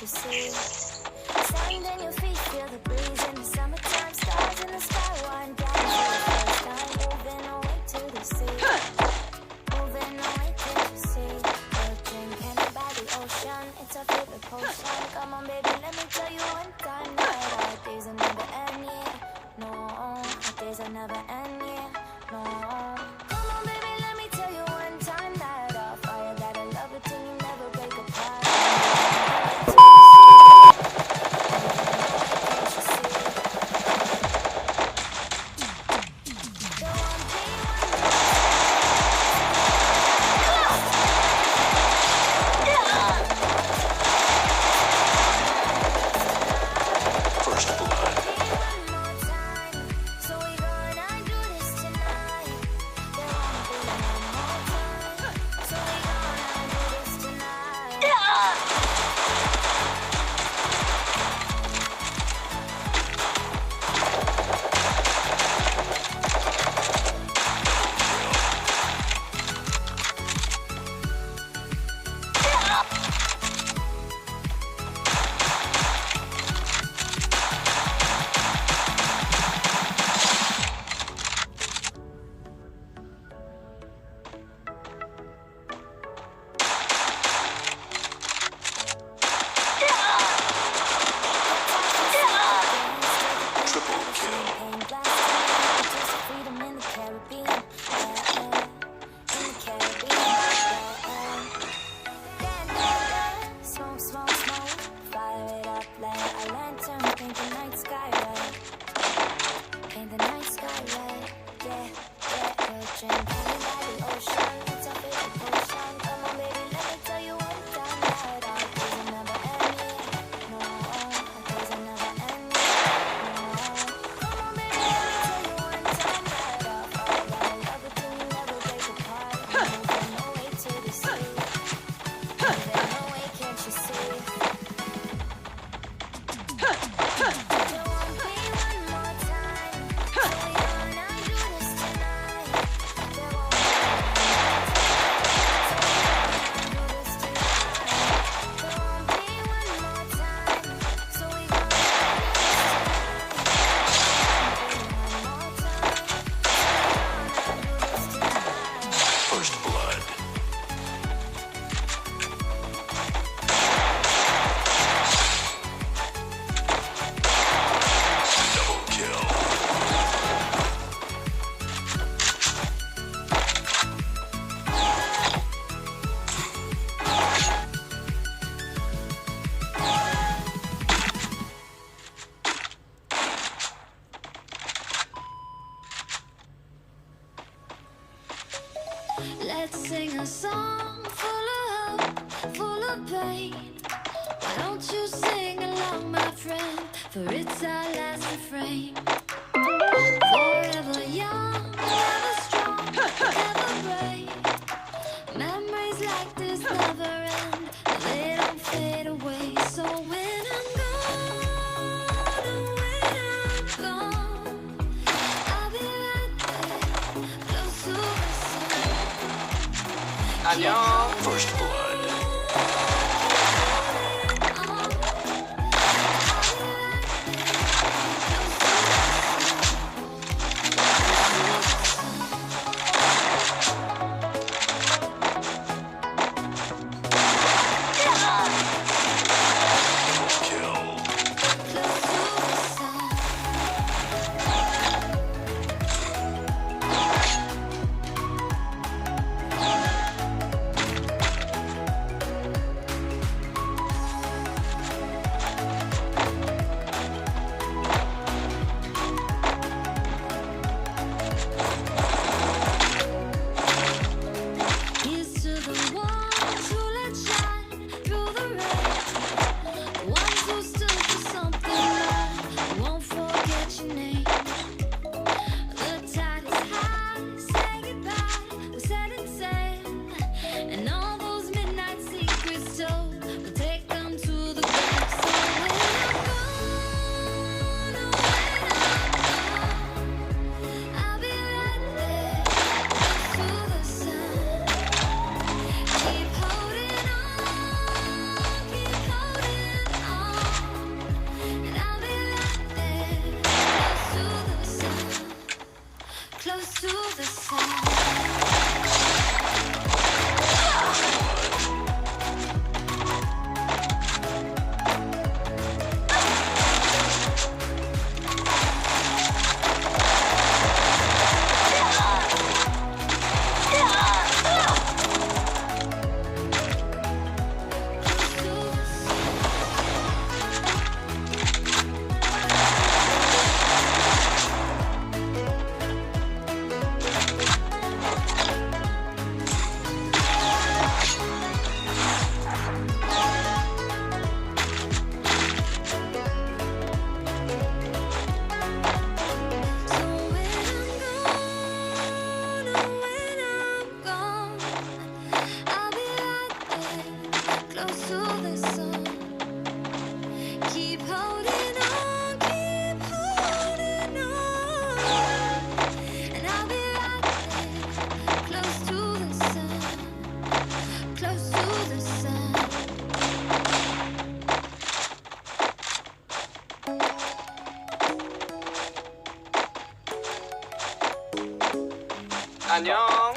you see? Stand on your feet, feel the breeze in the summertime. Stars in the sky, one down for the first time. Moving away to the sea. Moving away to the sea. We'll drink candy by the ocean. It's our favorite potion. Come on, baby, let me tell you one time that our days will never end, yeah. No, our days will never end, yeah. No. Come on, baby, let me tell you one time that our fire got a love it till you never break apart. Let's sing a song full of hope, full of pain. Why don't you sing along, my friend? For it's our last refrain. Forever young, ever strong, never break. Memories like this never end, they don't fade away. So when I'm gone, when I'm gone, I'll be right there, close to the sun. 안녕. First blood. 안녕.